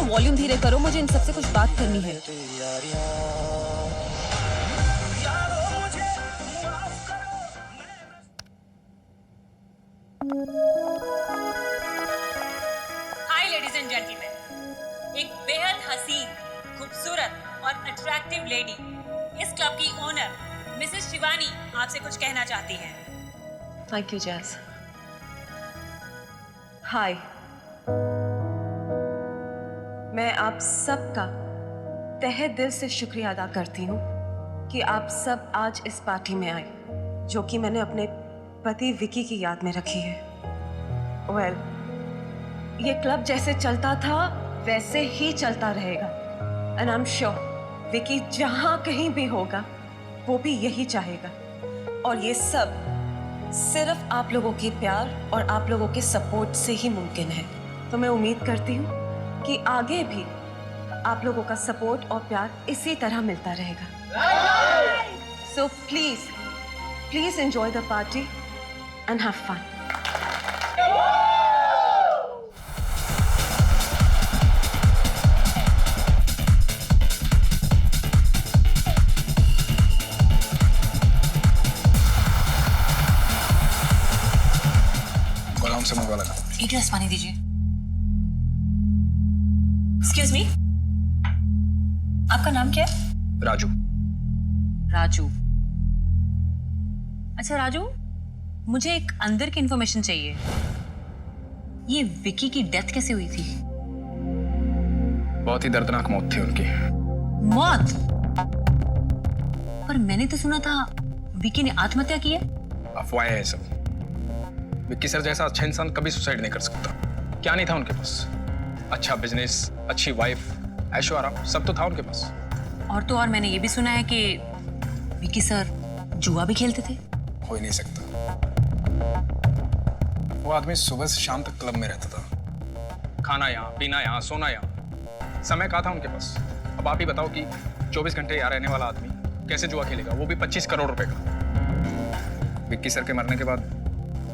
Volume धीरे करो, मुझे इन सबसे कुछ बात करनी है। हाय लेडीज एंड जेंटलमैन, एक बेहद हसीन, खूबसूरत और अट्रैक्टिव लेडी, इस क्लब की ओनर मिसेस शिवानी आपसे कुछ कहना चाहती हैं। थैंक यू जैस। हाय, मैं आप सबका तहे दिल से शुक्रिया अदा करती हूँ कि आप सब आज इस पार्टी में आए, जो कि मैंने अपने पति विकी की याद में रखी है। वेल, ये क्लब जैसे चलता था वैसे ही चलता रहेगा, and I am sure Vicky जहाँ कहीं भी होगा वो भी यही चाहेगा, और ये सब सिर्फ आप लोगों के प्यार और आप लोगों के सपोर्ट से ही मुमकिन है। तो मैं उम्मीद करती हूँ कि आगे भी आप लोगों का सपोर्ट और प्यार इसी तरह मिलता रहेगा। So please enjoy the party and have fun. से मंगवा लगा। एक गिलास पानी दीजिए। एक्सक्यूज मी, आपका नाम क्या है? राजू। राजू। अच्छा राजू, मुझे एक अंदर की इंफॉर्मेशन चाहिए। ये विकी की डेथ कैसे हुई थी? बहुत ही दर्दनाक मौत थी उनकी। मौत? पर मैंने तो सुना था विकी ने आत्महत्या की है। अफवाह है सब। विक्की सर जैसा अच्छा इंसान कभी सुसाइड नहीं कर सकता। क्या नहीं था उनके पास? अच्छा बिजनेस, अच्छी वाइफ, ऐशो आराम, सब तो था उनके पास। और तो और मैंने ये भी सुना है कि विकी सर जुआ भी खेलते थे। हो ही नहीं सकता। वो आदमी सुबह से शाम तक क्लब में रहता था। खाना यहाँ, पीना यहाँ, सोना यहाँ। समय कहाँ था उनके पास? अब आप ही बताओ कि 24 घंटे यहाँ रहने वाला आदमी कैसे जुआ खेलेगा, वो भी 25 करोड़ रुपए का। विक्की सर के मरने के बाद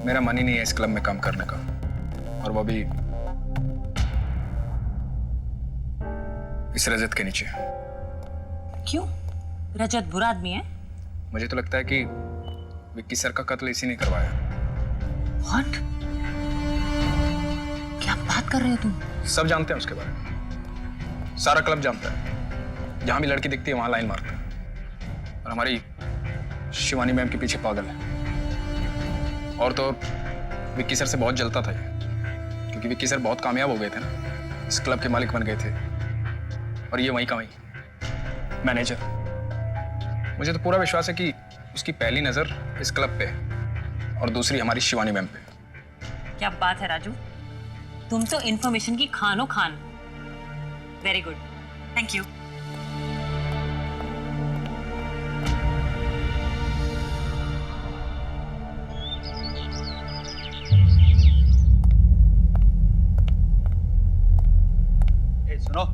मेरा मन ही नहीं है इस क्लब में काम करने का, और वो भी इस रजत के नीचे। क्यों? रजत बुरा आदमी है? मुझे तो लगता है कि विक्की सर का कत्ल इसी ने करवाया। What? क्या बात कर रहे हो तुम? सब जानते हैं उसके बारे में। सारा क्लब जानता है। जहां भी लड़की दिखती है वहां लाइन मारता है, और हमारी शिवानी मैम के पीछे पागल है। और तो विक्की सर से बहुत जलता था ये, क्योंकि विक्की सर बहुत कामयाब हो गए थे ना, इस क्लब के मालिक बन गए थे, और ये वहीं का वहीं मैनेजर। मुझे तो पूरा विश्वास है कि उसकी पहली नजर इस क्लब पे है और दूसरी हमारी शिवानी मैम पे। क्या बात है राजू, तुम तो इंफॉर्मेशन की खानो Khan. Very good, thank you. सुनो,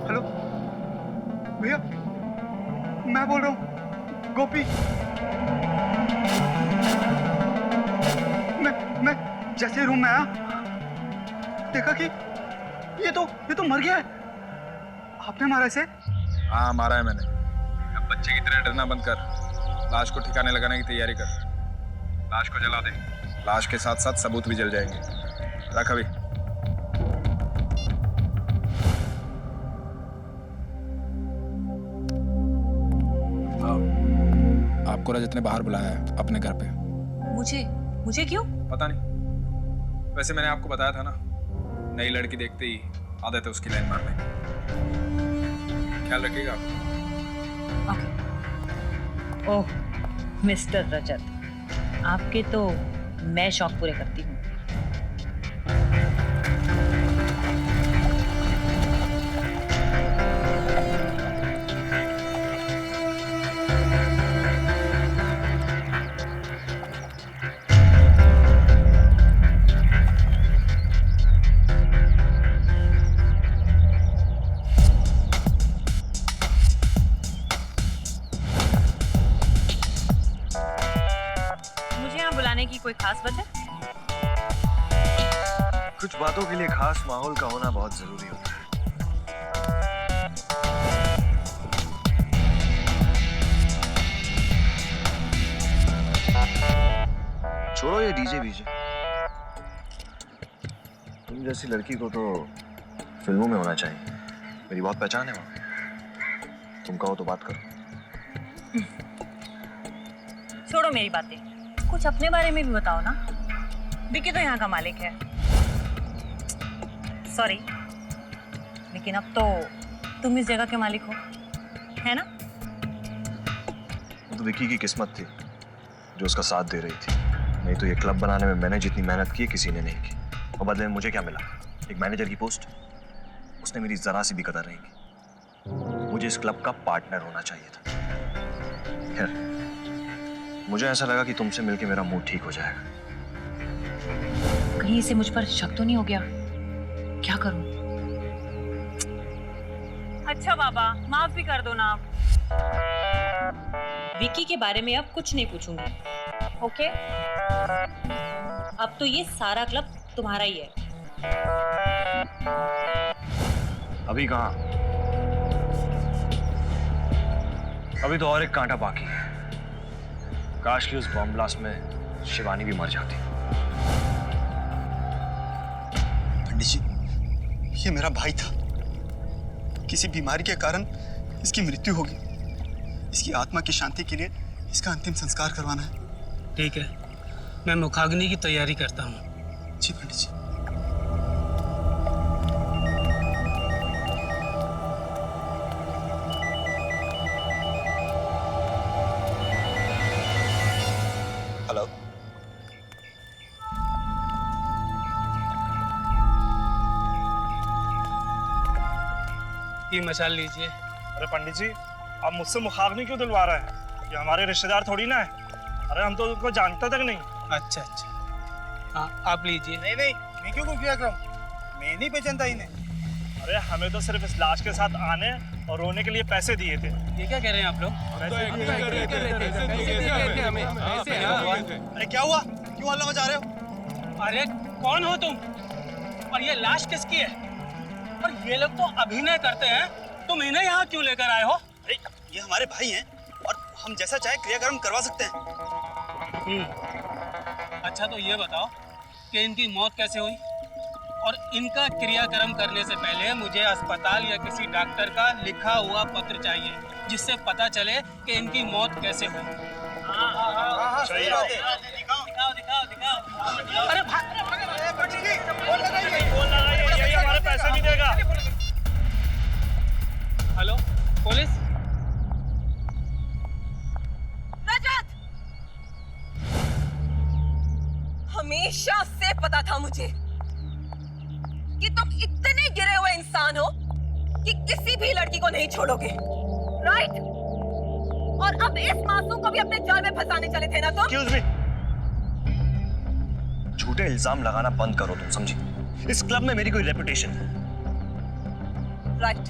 हेलो भैया, मैं बोल रहा हूँ गोपी। मैं जैसे रूम में आया देखा कि ये तो मर गया है। आपने मारा इसे? हाँ मारा है मैंने। अब बच्चे की तरह डरना बंद कर, लाश को ठिकाने लगाने की तैयारी कर। लाश को जला दे, लाश के साथ साथ सबूत भी जल जाएंगे। रख अभी। आपको रजत ने बाहर बुलाया है अपने घर पे। मुझे क्यों? पता नहीं, वैसे मैंने आपको बताया था ना, नई लड़की देखते ही आदत है उसकी लाइन मारने की। ख्याल रखिएगा आप। ओके। ओह मिस्टर रजत, आपके तो मैं शौक पूरे करती हूँ। खास वजह? कुछ बातों के लिए खास माहौल का होना बहुत जरूरी होता है। छोड़ो ये डीजे बीजे। तुम जैसी लड़की को तो फिल्मों में होना चाहिए। मेरी बहुत पहचान है वहां। तुम कहो तो बात करो। छोड़ो मेरी बातें, कुछ अपने बारे में भी बताओ ना। विकी तो यहाँ का मालिक है। सॉरी, लेकिन अब तो तुम इस जगह के मालिक हो, है ना? तो विकी की किस्मत थी जो उसका साथ दे रही थी। नहीं तो ये क्लब बनाने में मैंने जितनी मेहनत की किसी ने नहीं की। और बदले में मुझे क्या मिला? एक मैनेजर की पोस्ट। उसने मेरी जरा सी भी कदर नहीं की। मुझे इस क्लब का पार्टनर होना चाहिए था। खैर, मुझे ऐसा लगा कि तुमसे मिलके मेरा मूड ठीक हो जाएगा। कहीं इसे मुझ पर शक तो नहीं हो गया? क्या करूं? अच्छा बाबा, माफ भी कर दो ना आप। विकी के बारे में अब कुछ नहीं पूछूंगी, ओके? अब तो ये सारा क्लब तुम्हारा ही है। अभी कहाँ? अभी तो और एक कांटा बाकी है। काश कि उस बॉम्ब ब्लास्ट में शिवानी भी मर जाती। पंडित जी, ये मेरा भाई था। किसी बीमारी के कारण इसकी मृत्यु होगी। इसकी आत्मा की शांति के लिए इसका अंतिम संस्कार करवाना है। ठीक है, मैं मुखाग्नि की तैयारी करता हूँ। जी पंडित जी। हेलो। ये मशाल लीजिए। अरे पंडित जी, आप मुझसे मुखाग्नि क्यों दिलवा रहे हैं? ये हमारे रिश्तेदार थोड़ी ना है। अरे हम तो उनको जानते तक नहीं। अच्छा अच्छा, हाँ आप लीजिए। नहीं नहीं, मैं क्यों कुफिया करूं? मैं नहीं पहचानता इन्हें। अरे हमें तो सिर्फ इस लाश के साथ आने और रोने के लिए पैसे दिए थे। ये क्या कह रहे हैं आप लोग? अरे क्या हुआ? क्यों हल्ला मचा रहे हो? अरे कौन हो तुम? और ये लाश किसकी है? और ये लोग तो अभिनय करते हैं, तुम इन्हें यहाँ क्यों लेकर आए हो? अरे ये हमारे भाई हैं और हम जैसा चाहे क्रियाक्रम करवा सकते हैं। अच्छा तो ये बताओ कि इनकी मौत कैसे हुई? और इनका क्रियाक्रम करने से पहले मुझे अस्पताल या किसी डॉक्टर का लिखा हुआ पत्र चाहिए, जिससे पता चले कि इनकी मौत कैसे हुई। सही बात है। दिखाओ दिखाओ दिखाओ। अरे बोल लगाइए, यही हमारे पैसे भी देगा। Hello police. रजत, हमेशा से पता था मुझे कि तुम इतने गिरे हुए इंसान हो कि किसी भी लड़की को नहीं छोड़ोगे, राइट? और अब इस मासूम को भी अपने जाल में फंसाने चले थे ना तुम? Excuse me। झूठे इल्जाम लगाना बंद करो तुम, समझी? इस क्लब में मेरी कोई रेपुटेशन है। राइट,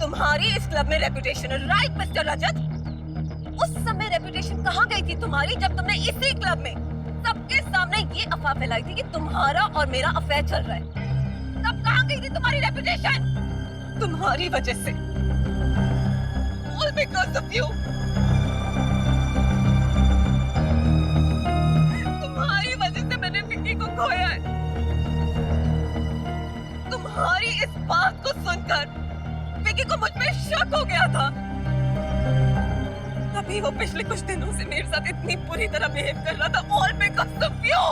तुम्हारी इस क्लब में रेपुटेशन है, राइट मिस्टर रजत? उस समय रेपुटेशन कहाँ गई थी तुम्हारी जब तुमने इसी क्लब में सबके सामने ये अफवाह फैलाई थी कि तुम्हारा और मेरा अफेयर चल रहा है? तब कहाँ गई थी तुम्हारी रेपुटेशन? तुम्हारी वजह से, all because of you। तुम्हारी वजह से मैंने विक्की को खोया है। तुम्हारी इस बात को सुनकर विक्की को मुझ पे शक हो गया था। तभी वो पिछले कुछ दिनों से मेरे साथ इतनी बुरी तरह बिहेव कर रहा था, all because of you।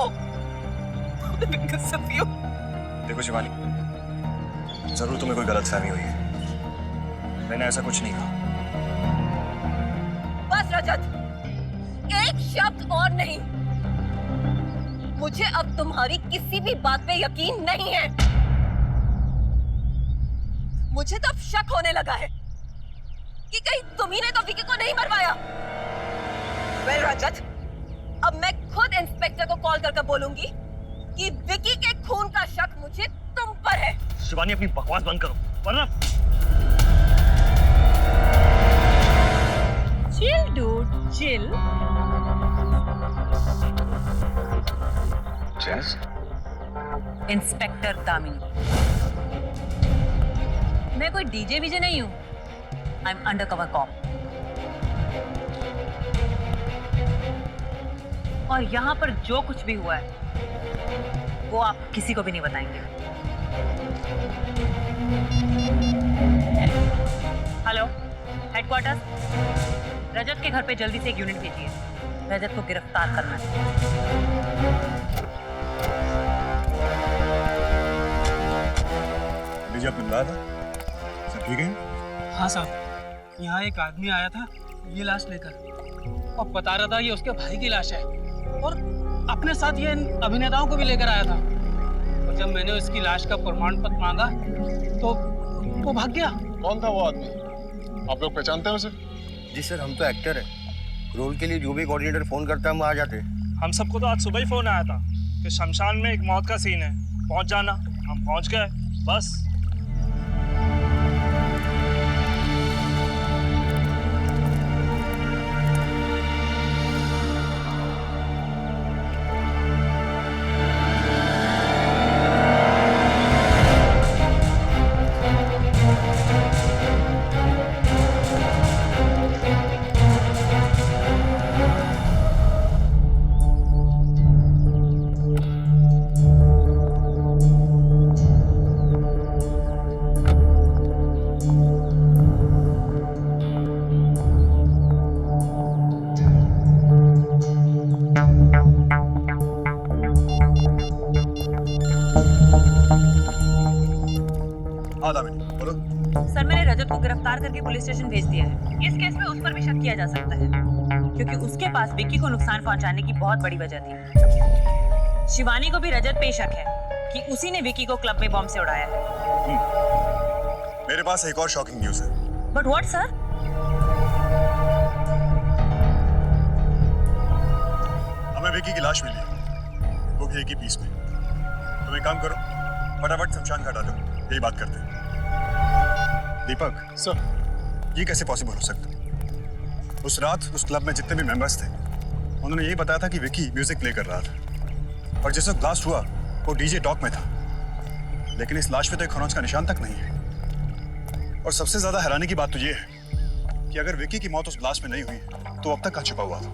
All because of you। देखो शिवानी, जरूर तुम्हें कोई गलतफहमी हुई है। मैंने ऐसा कुछ नहीं कहा। बस रजत, एक शब्द और नहीं। मुझे अब तुम्हारी किसी भी बात पे यकीन नहीं है। मुझे तो अब शक होने लगा है कि कहीं तुम्ही ने तो विकी को नहीं मरवाया। वेल रजत, अब मैं खुद इंस्पेक्टर को कॉल करके बोलूंगी कि विकी के खून का शक मुझे तुम पर है। शिवानी अपनी बकवास बंद करो, वरना चिल डूड चिल। जैस? इंस्पेक्टर दामिनी। मैं कोई डीजे वीजे नहीं हूं। I am undercover cop. और यहां पर जो कुछ भी हुआ है वो आप किसी को भी नहीं बताएंगे। हेलो, हेडक्वार्टर, रजत के घर पे जल्दी से एक यूनिट भेजिए। रजत को गिरफ्तार करना है। जी आप मिल रहा था, सब ठीक है? हाँ साहब, यहाँ एक आदमी आया था ये लाश लेकर और बता रहा था ये उसके भाई की लाश है और अपने साथ ये इन अभिनेताओं को भी लेकर आया था। और जब मैंने उसकी लाश का प्रमाण पत्र मांगा तो वो भाग गया। कौन था वो आदमी? आप लोग पहचानते हैं उसे? जी सर, हम तो एक्टर है। रोल के लिए जो भी कोऑर्डिनेटर फोन करता है हम आ जाते हैं। हम सबको तो आज सुबह ही फोन आया था कि शमशान में एक मौत का सीन है, पहुंच जाना। हम पहुंच गए बस। सर, मैंने रजत को गिरफ्तार करके पुलिस स्टेशन भेज दिया है। इस केस में उस पर भी शक किया जा सकता है क्योंकि उसके पास विक्की को नुकसान पहुंचाने की बहुत बड़ी वजह थी। शिवानी को भी रजत पे शक है कि उसी ने विक्की को क्लब में बॉम्ब से उड़ाया है। मेरे पास एक और शॉकिंग न्यूज़ है। But what sir? हमें विकी की लाश मिली है, वो भी एक ही पीस में। तुम एक काम करो, फटाफट शमशान घाट आ जाओ, यही बात करते हैं। दीपक सर, ये कैसे पॉसिबल हो सकता? उस रात उस क्लब में जितने भी मेंबर्स थे उन्होंने यही बताया था कि विकी म्यूजिक प्ले कर रहा था और जिस वक्त ब्लास्ट हुआ वो डीजे टॉक में था, लेकिन इस लाश पे तो एक खरोंच का निशान तक नहीं है। और सबसे ज्यादा हैरानी की बात तो ये है कि अगर विकी की मौत उस ब्लास्ट में नहीं हुई तो अब तक कहाँ छुपा हुआ था,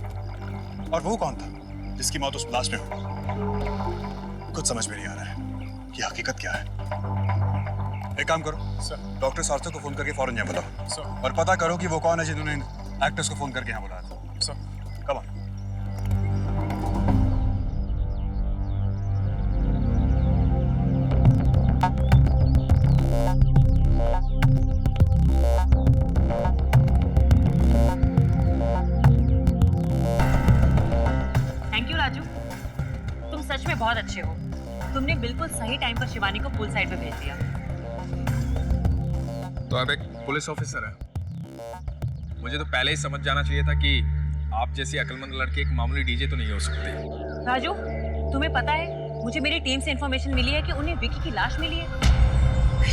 और वो कौन था जिसकी मौत उस ब्लास्ट में हुई? कुछ समझ में नहीं आ रहा है कि हकीकत क्या है। एक काम करो सर, डॉक्टर सार्थक को फोन करके फौरन यहाँ बुलाओ सर, और पता करो कि वो कौन है जिन्होंने एक्टर्स को फोन करके यहाँ बुलाया था। Sir. Come on. Thank you Raju, तुम सच में बहुत अच्छे हो। तुमने बिल्कुल सही टाइम पर शिवानी को पुल साइड पे भेज दिया। तो आप एक पुलिस ऑफिसर हैं। मुझे तो पहले ही समझ जाना चाहिए था कि आप जैसी अक्लमंद लड़की एक मामूली डीजे तो नहीं हो सकती। राजू, तुम्हें पता है मुझे मेरी टीम से इंफॉर्मेशन मिली है कि उन्हें विकी की लाश मिली है।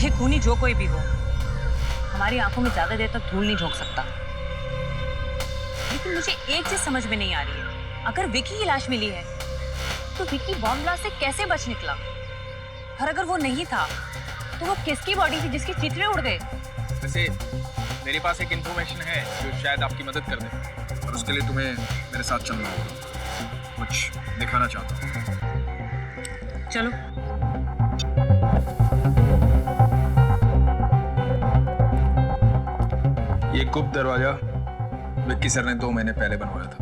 ये खूनी जो कोई भी हो, हमारी आंखों में ज्यादा देर तक धूल नहीं झोंक सकता। लेकिन मुझे एक चीज समझ में नहीं आ रही है, अगर विकी की लाश मिली है तो विकी बॉम्ब ब्लास्ट से कैसे बच निकला? और अगर वो नहीं था तो वो किसकी बॉडी थी जिसके चितरे उड़ गए? वैसे मेरे पास एक इन्फॉर्मेशन है जो शायद आपकी मदद कर दे, और उसके लिए तुम्हें मेरे साथ चलना होगा। कुछ दिखाना चाहता हूँ। चलो। ये गुप्त दरवाजा विक्की सर ने 2 महीने पहले बनवाया था।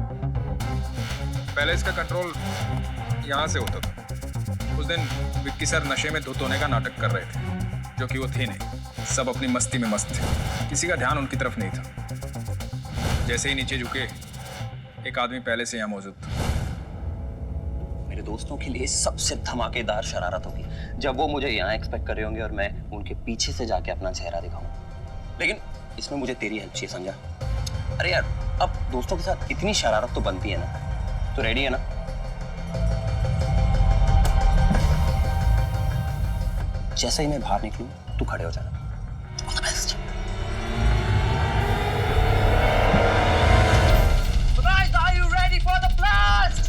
पहले इसका कंट्रोल यहाँ से होता था। उस दिन विक्की सर नशे में धुत होने का नाटक कर रहे थे, जो कि वो थे नहीं। सब अपनी मस्ती में मस्त थे, किसी का ध्यान उनकी तरफ नहीं था। जैसे ही नीचे झुके, एक आदमी पहले से यहाँ मौजूद था। मेरे दोस्तों के लिए सबसे धमाकेदार शरारत होगी जब वो मुझे यहाँ एक्सपेक्ट कर रहे होंगे और मैं उनके पीछे से जाके अपना चेहरा दिखाऊं। लेकिन इसमें मुझे तेरी हेल्प चाहिए, समझा? अरे यार, अब दोस्तों के साथ इतनी शरारत तो बनती है ना। तो रेडी है ना? जैसे ही मैं बाहर निकलूं, तू खड़े हो जाना। All the best. Guys, are you ready for the blast?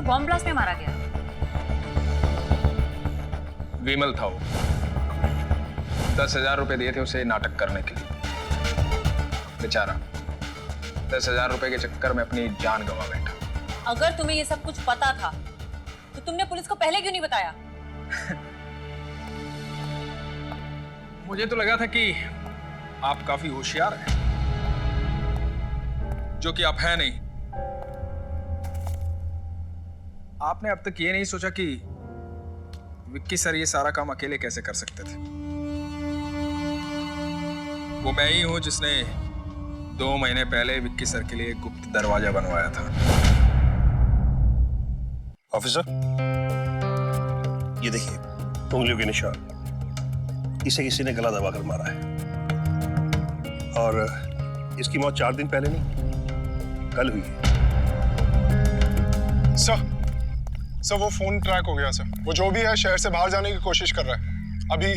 Bomb blast में मारा गया? विमल था वो। 10,000 रुपए दिए थे उसे नाटक करने के लिए। बेचारा 10,000 रुपए के चक्कर में अपनी जान गंवा बैठा। अगर तुम्हें ये सब कुछ पता था तो तुमने पुलिस को पहले क्यों नहीं बताया? मुझे तो लगा था कि आप काफी होशियार हैं, जो कि आप हैं नहीं। आपने अब तक ये नहीं सोचा कि विक्की सर ये सारा काम अकेले कैसे कर सकते थे। वो मैं ही हूं जिसने 2 महीने पहले विक्की सर के लिए गुप्त दरवाजा बनवाया था। ऑफिसर, ये देखिए उंगलियों के निशान। इसे किसी ने गला दबाकर मारा है और इसकी मौत 4 दिन पहले नहीं, कल हुई है। सर वो फोन ट्रैक हो गया सर। वो जो भी है शहर से बाहर जाने की कोशिश कर रहा है। अभी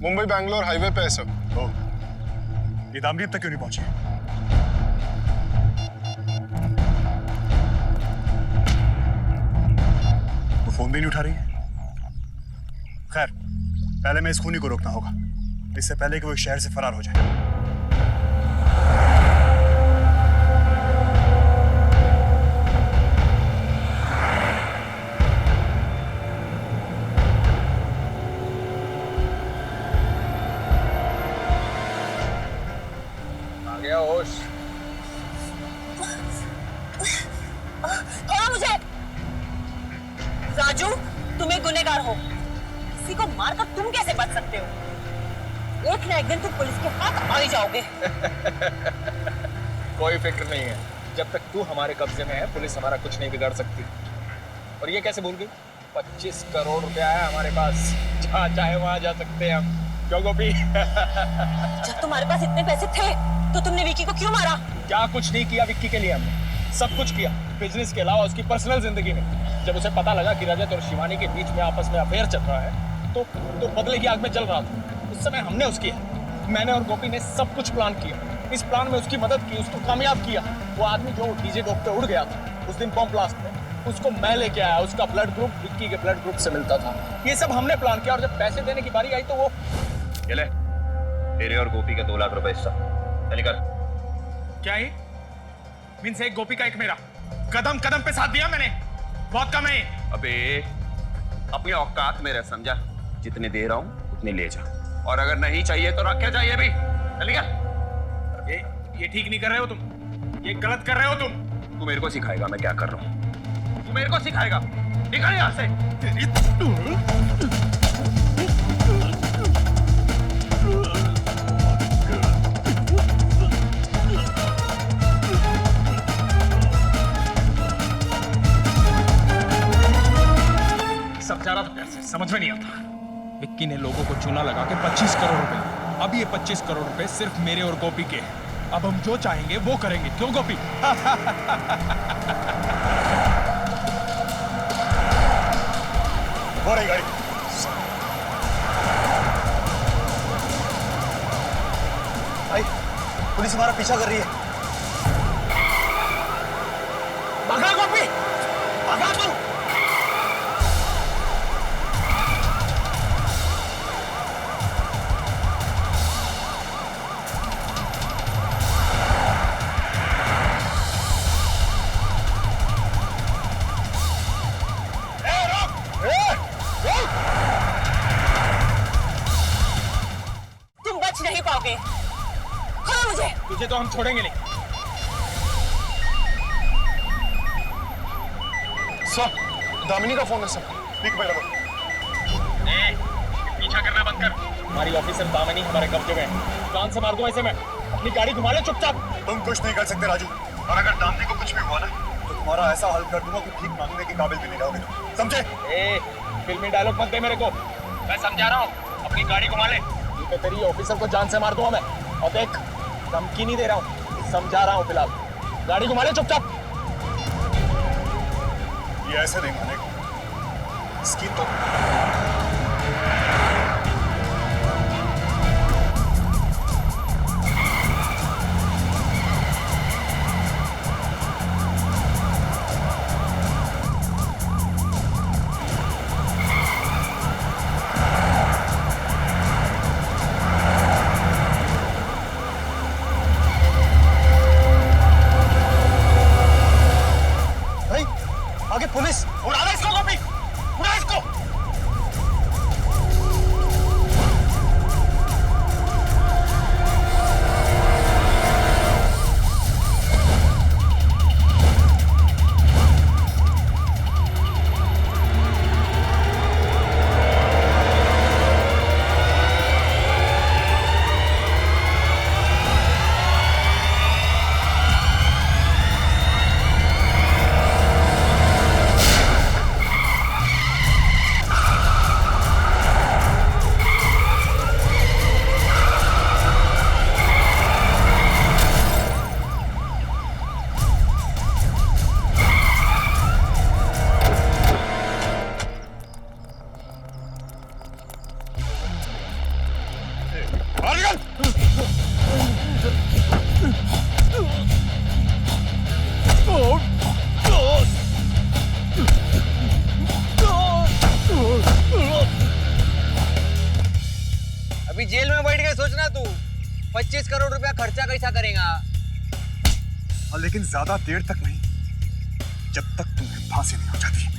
मुंबई बैंगलोर हाईवे पे है सर। ओह, ये दामनी अब तक क्यों नहीं पहुंची? वो फोन भी नहीं उठा रही है। खैर, पहले मैं इस खूनी को रोकना होगा, इससे पहले कि वो इस शहर से फरार हो जाए। आ गया होश। छोड़ो मुझे! राजू, तुम एक गुनहगार हो। किसी को मारकर तुम कैसे बच सकते हो? एक ना एक दिन तुम पुलिस के हाथ आ ही जाओगे। कोई फिक्र नहीं है, जब तक तू हमारे कब्जे में है पुलिस हमारा कुछ नहीं बिगाड़ सकती। और ये कैसे भूल गई? 25 करोड़ रुपया है हमारे पास, जहाँ चाहे वहां जा सकते हैं हम। क्यों गोपी? जब तुम्हारे पास इतने पैसे थे तो तुमने विकी को क्यों मारा? क्या कुछ नहीं किया विक्की के लिए हमने, सब कुछ किया बिजनेस के अलावा उसकी पर्सनल जिंदगी में। जब उसे पता लगा कि रजत और शिवानी के बीच में आपस में अफेयर चल रहा है तो बदले की आग में जल रहा था। उस समय हमने उसकी, मैंने और गोपी ने सब कुछ प्लान किया। इस प्लान में उसकी मदद की, उसको कामयाब किया। वो आदमी जो डीजे डॉक पे उड़ गया था उस दिन बॉम्ब ब्लास्ट में, उसको मैं लेके आया। उसका ब्लड ग्रुप विक्की के ब्लड ग्रुप से मिलता था। ये सब हमने प्लान किया और जब पैसे देने की बारी आई तो वो ये ले, तेरे और गोपी का 2 लाख रुपए हिस्सा निकल। क्या है? मीन्स एक गोपी का एक मेरा। कदम कदम पे साथ दिया मैंने, बहुत कम है। अबे अपनी औकात में रह, समझा? जितने दे रहा हूं उतने ले जा, और अगर नहीं चाहिए तो रख के जाइए भी। चल निकल। ये ठीक नहीं कर रहे हो तुम, ये गलत कर रहे हो तुम। तू मेरे को सिखाएगा मैं क्या कर रहा हूं? तू मेरे को सिखाएगा? निकल यहां से। समझा रहा था कैसे, समझ में नहीं आता। विक्की ने लोगों को चूना लगा के 25 करोड़ रुपए, अब ये 25 करोड़ रुपए सिर्फ मेरे और गोपी के हैं। अब हम जो चाहेंगे वो करेंगे, क्यों गोपी? हो रही गाड़ी। भाई, पुलिस हमारा पीछा कर रही है। भागा गोपी, भागा तू। तुम बच नहीं पाओगे। छोड़ो मुझे। तुझे तो हम छोड़ेंगे नहीं। सर दामिनी का फोन है सर। ठीक है मैडम। पीछा करना बंद कर। हमारी ऑफिसर दामिनी हमारे कब्जे में है। जान से मार दूं ऐसे मैं। अपनी गाड़ी घुमा ले चुपचाप। तुम कुछ नहीं कर सकते राजू, और अगर दामनी को कुछ भी हुआ ना तो तुम्हारा ऐसा हाल कर दूंगा कि भीख मांगने के काबिल भी नहीं रहोगे तुम, समझे? फिल्मी डायलॉग मत दे मेरे को, मैं समझा रहा हूँ। अपनी गाड़ी घुमा ले, तो तेरी ऑफिसर को जान से मार दूंगा मैं। और देख, धमकी नहीं दे रहा हूँ, समझा रहा हूँ फिलहाल। गाड़ी घुमा ले चुपचाप। ये ऐसे नहीं मानेगा, इसकी तो सोचना तू 25 करोड़ रुपया खर्चा कैसा करेगा? और लेकिन ज्यादा देर तक नहीं, जब तक तुम्हें फांसी नहीं हो जाती।